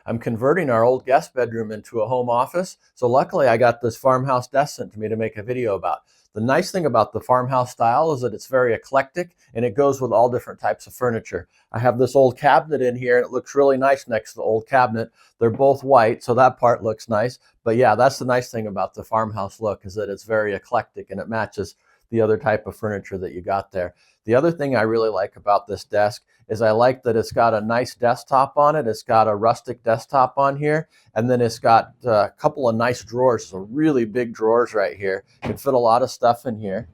I'm converting our old guest bedroom into a home office. So luckily I got this farmhouse desk sent to me to make a video about. The nice thing about the farmhouse style is that it's very eclectic and it goes with all different types of furniture. I have this old cabinet in here and it looks really nice next to the old cabinet. They're both white, so that part looks nice. But yeah, that's the nice thing about the farmhouse look, is that it's very eclectic and it matches the other type of furniture that you got there. The other thing I really like about this desk is I like that it's got a nice desktop on it. It's got a rustic desktop on here, and then it's got a couple of nice drawers, so really big drawers right here. You can fit a lot of stuff in here.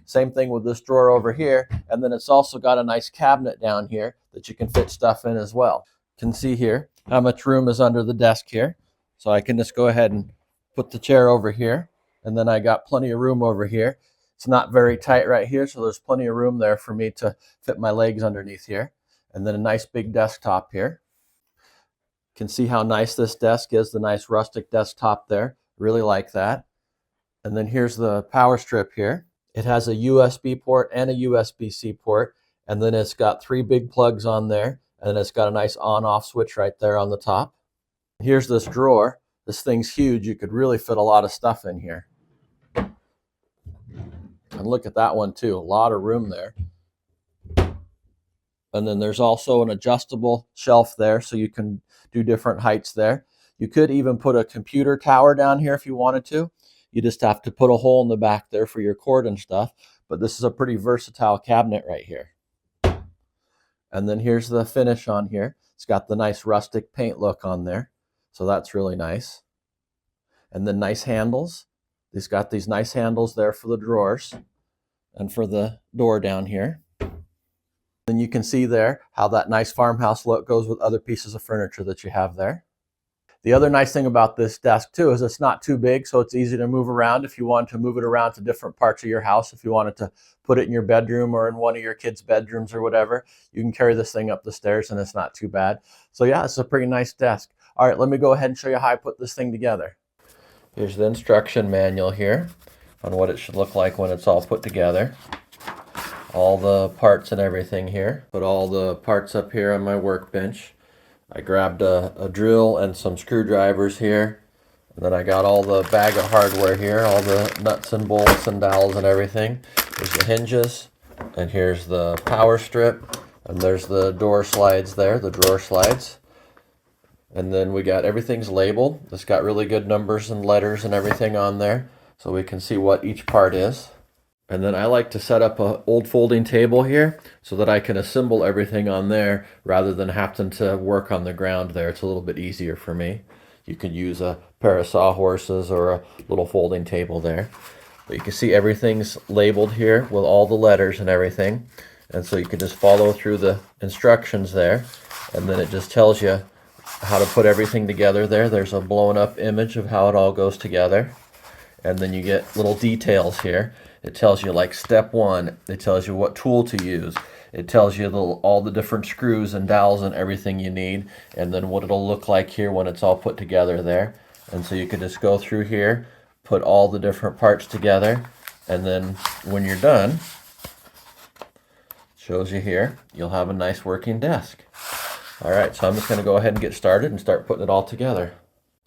Same thing with this drawer over here, and then it's also got a nice cabinet down here that you can fit stuff in as well. You can see here how much room is under the desk here. So I can just go ahead and put the chair over here, and then I got plenty of room over here. It's not very tight right here, so there's plenty of room there for me to fit my legs underneath here. And then a nice big desktop here. You can see how nice this desk is, the nice rustic desktop there. Really like that. And then here's the power strip here. It has a USB port and a USB-C port, and then it's got 3 big plugs on there, and then it's got a nice on-off switch right there on the top. Here's this drawer. This thing's huge. You could really fit a lot of stuff in here. And look at that one too, a lot of room there. And then there's also an adjustable shelf there, so you can do different heights there. You could even put a computer tower down here if you wanted to. You just have to put a hole in the back there for your cord and stuff. But this is a pretty versatile cabinet right here. And then here's the finish on here. It's got the nice rustic paint look on there. So that's really nice. And then nice handles. He's got these nice handles there for the drawers and for the door down here. Then you can see there how that nice farmhouse look goes with other pieces of furniture that you have there. The other nice thing about this desk too is it's not too big, so it's easy to move around if you want to move it around to different parts of your house. If you wanted to put it in your bedroom or in one of your kids' bedrooms or whatever, you can carry this thing up the stairs and it's not too bad. So yeah, it's a pretty nice desk. All right, let me go ahead and show you how I put this thing together. Here's the instruction manual here on what it should look like when it's all put together. All the parts and everything here. Put all the parts up here on my workbench. I grabbed a drill and some screwdrivers here. And then I got all the bag of hardware here, all the nuts and bolts and dowels and everything. There's the hinges, and here's the power strip, and there's the door slides there, the drawer slides. And then we got everything's labeled. It's got really good numbers and letters and everything on there, so we can see what each part is. And then I like to set up an old folding table here so that I can assemble everything on there rather than having to work on the ground there. It's a little bit easier for me. You could use a pair of sawhorses or a little folding table there. But you can see everything's labeled here with all the letters and everything. And so you can just follow through the instructions there. And then it just tells you how to put everything together there. There's a blown up image of how it all goes together. And then you get little details here. It tells you like step 1, it tells you what tool to use. It tells you all the different screws and dowels and everything you need, and then what it'll look like here when it's all put together there. And so you can just go through here, put all the different parts together, and then when you're done, shows you here, you'll have a nice working desk. All right, so I'm just going to go ahead and get started and start putting it all together.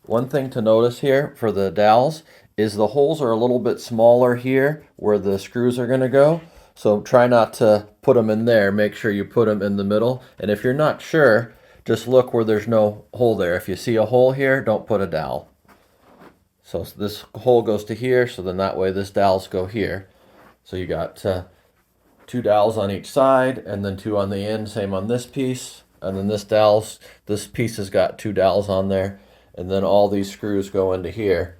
One thing to notice here for the dowels is the holes are a little bit smaller here where the screws are going to go. So try not to put them in there. Make sure you put them in the middle. And if you're not sure, just look where there's no hole there. If you see a hole here, don't put a dowel. So this hole goes to here, so then that way this dowels go here. So you got 2 dowels on each side and then 2 on the end, same on this piece. And then this piece has got 2 dowels on there. And then all these screws go into here.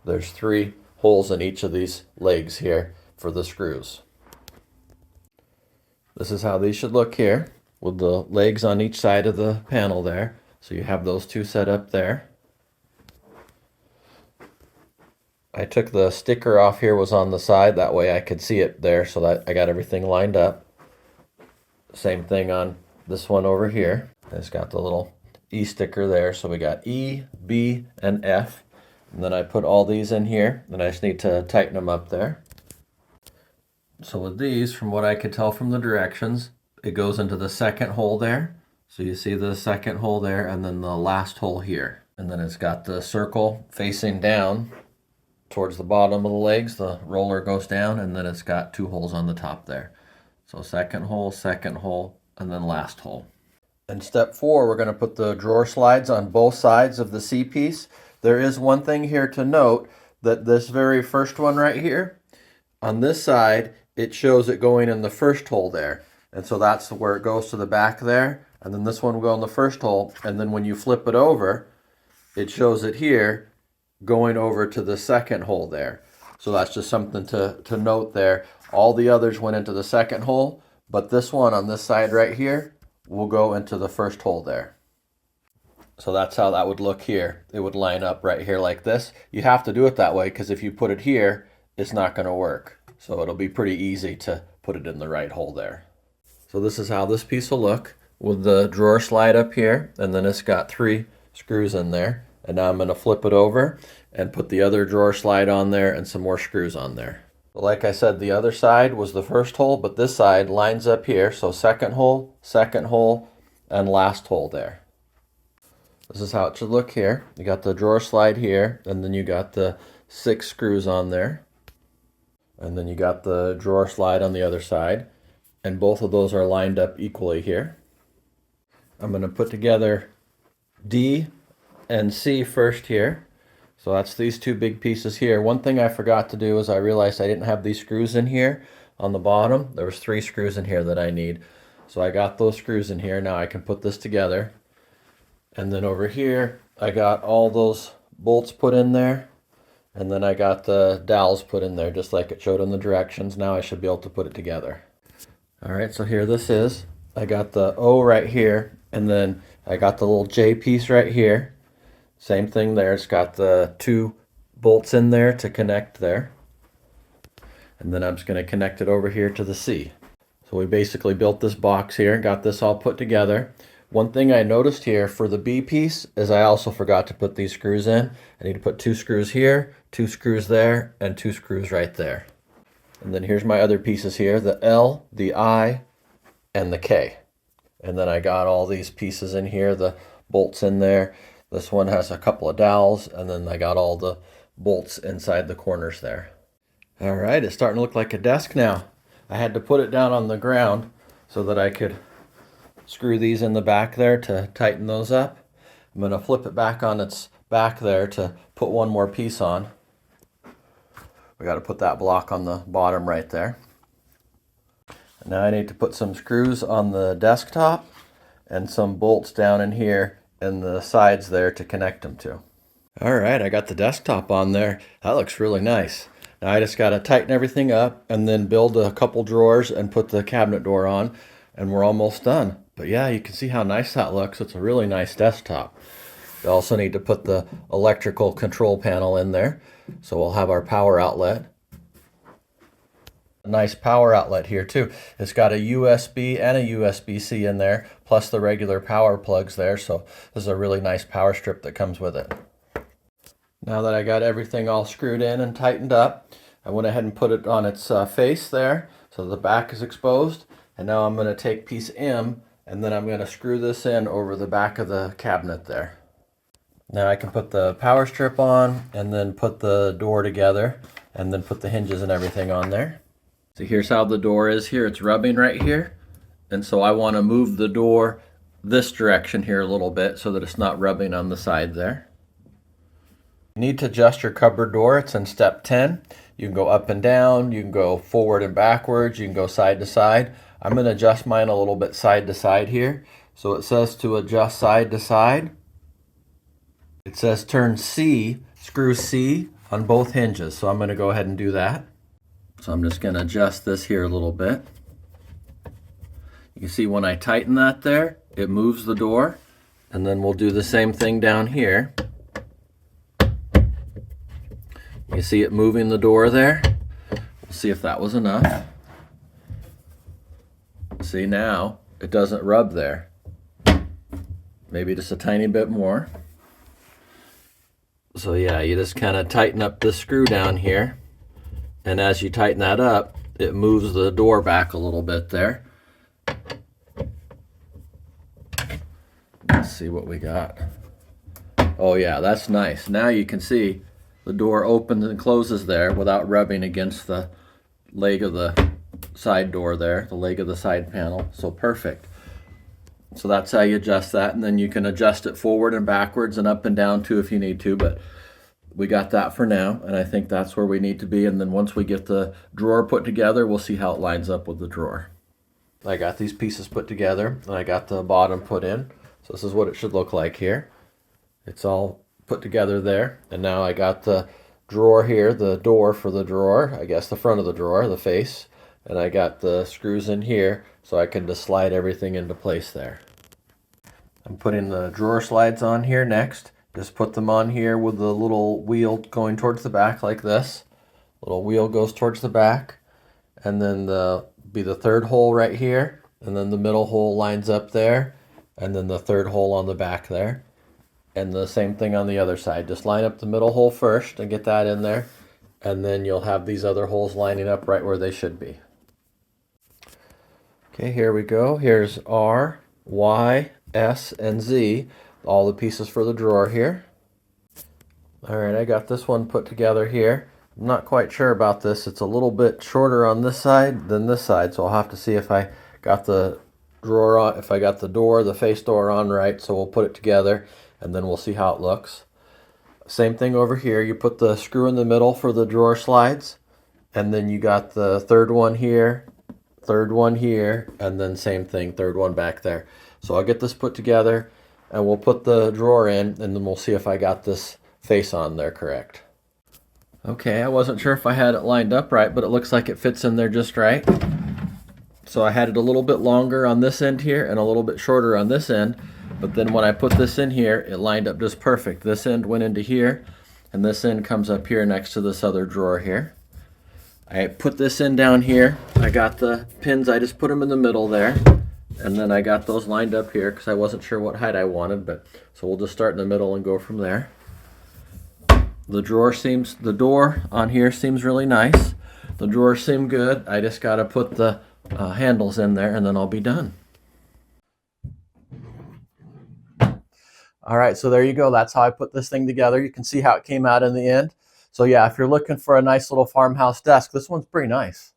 There's 3 holes in each of these legs here for the screws. This is how these should look here with the legs on each side of the panel there. So you have those 2 set up there. I took the sticker off here, was on the side, that way I could see it there, so that I got everything lined up. Same thing on this one over here. It's got the little E sticker there, so we got E, B, and F. And then I put all these in here, then I just need to tighten them up there. So with these, from what I could tell from the directions, it goes into the second hole there. So you see the second hole there and then the last hole here. And then it's got the circle facing down towards the bottom of the legs. The roller goes down and then it's got 2 holes on the top there. So second hole, and then last hole. In step 4, we're going to put the drawer slides on both sides of the C-piece. There is one thing here to note, that this very first one right here, on this side, it shows it going in the first hole there. And so that's where it goes to the back there. And then this one will go in the first hole. And then when you flip it over, it shows it here going over to the second hole there. So that's just something to note there. All the others went into the second hole, but this one on this side right here will go into the first hole there. So that's how that would look here. It would line up right here like this. You have to do it that way because if you put it here, it's not going to work. So it'll be pretty easy to put it in the right hole there. So this is how this piece will look with the drawer slide up here, and then it's got 3 screws in there. And now I'm going to flip it over and put the other drawer slide on there and some more screws on there. Like I said, the other side was the first hole, but this side lines up here. So second hole, and last hole there. This is how it should look here. You got the drawer slide here, and then you got the 6 screws on there. And then you got the drawer slide on the other side. And both of those are lined up equally here. I'm going to put together D and C first here. So that's these 2 big pieces here. One thing I forgot to do is I realized I didn't have these screws in here on the bottom. There was 3 screws in here that I need. So I got those screws in here. Now I can put this together. And then over here, I got all those bolts put in there. And then I got the dowels put in there, just like it showed in the directions. Now I should be able to put it together. All right, so here this is. I got the O right here, and then I got the little J piece right here. Same thing there. It's got the 2 bolts in there to connect there. And then I'm just going to connect it over here to the C. So we basically built this box here, got this all put together. One thing I noticed here for the B piece is I also forgot to put these screws in. I need to put 2 screws here, 2 screws there, and 2 screws right there. And then here's my other pieces here, the L, the I, and the K. And then I got all these pieces in here, the bolts in there. This one has a couple of dowels, and then I got all the bolts inside the corners there. All right, it's starting to look like a desk now. I had to put it down on the ground so that I could screw these in the back there to tighten those up. I'm going to flip it back on its back there to put one more piece on. We got to put that block on the bottom right there. Now I need to put some screws on the desktop and some bolts down in here and the sides there to connect them to. All right, I got the desktop on there. That looks really nice. Now I just got to tighten everything up and then build a couple drawers and put the cabinet door on, and we're almost done. But yeah, you can see how nice that looks. It's a really nice desktop. We also need to put the electrical control panel in there. So we'll have our power outlet. A nice power outlet here too. It's got a USB and a USB-C in there, plus the regular power plugs there. So this is a really nice power strip that comes with it. Now that I got everything all screwed in and tightened up, I went ahead and put it on its face there, so the back is exposed. And now I'm going to take piece M, and then I'm going to screw this in over the back of the cabinet there. Now I can put the power strip on, and then put the door together, and then put the hinges and everything on there. So here's how the door is here. It's rubbing right here. And so I want to move the door this direction here a little bit so that it's not rubbing on the side there. You need to adjust your cupboard door. It's in step 10. You can go up and down. You can go forward and backwards. You can go side to side. I'm going to adjust mine a little bit side to side here. So it says to adjust side to side. It says turn C, screw C on both hinges. So I'm going to go ahead and do that. So I'm just going to adjust this here a little bit. You can see when I tighten that there, it moves the door. And then we'll do the same thing down here. You see it moving the door there. We'll see if that was enough. See, now it doesn't rub there. Maybe just a tiny bit more. So yeah, you just kind of tighten up this screw down here. And as you tighten that up, it moves the door back a little bit there. Let's see what we got. Oh yeah, that's nice. Now you can see the door opens and closes there without rubbing against the leg of the side door there, the leg of the side panel. So perfect. So that's how you adjust that, and then you can adjust it forward and backwards and up and down too if you need to, but we got that for now, and I think that's where we need to be. And then once we get the drawer put together, we'll see how it lines up with the drawer. I got these pieces put together, and I got the bottom put in. So this is what it should look like here. It's all put together there. And now I got the drawer here, the door for the drawer, I guess the front of the drawer, the face. And I got the screws in here so I can just slide everything into place there. I'm putting the drawer slides on here next. Just put them on here with the little wheel going towards the back like this. Little wheel goes towards the back, and then be the third hole right here, and then the middle hole lines up there, and then the third hole on the back there. And the same thing on the other side. Just line up the middle hole first and get that in there, and then you'll have these other holes lining up right where they should be. Okay, here we go. Here's R, Y, S, and Z. All the pieces for the drawer here. All right, I got this one put together here. I'm not quite sure about this. It's a little bit shorter on this side than this side, so I'll have to see if I got the drawer on, if I got the door, the face door on right. So we'll put it together and then we'll see how it looks. Same thing over here. You put the screw in the middle for the drawer slides, and then you got the third one here, and then same thing, third one back there. So I'll get this put together, and we'll put the drawer in, and then we'll see if I got this face on there correct. Okay, I wasn't sure if I had it lined up right, but it looks like it fits in there just right. So I had it a little bit longer on this end here and a little bit shorter on this end, but then when I put this in here, it lined up just perfect. This end went into here, and this end comes up here next to this other drawer here. I put this in down here. I got the pins, I just put them in the middle there. And then I got those lined up here because I wasn't sure what height I wanted, but so we'll just start in the middle and go from there. The door on here seems really nice. The drawers seem good. I just got to put the handles in there and then I'll be done. All right, so there you go. That's how I put this thing together. You can see how it came out in the end. So yeah, if you're looking for a nice little farmhouse desk, this one's pretty nice.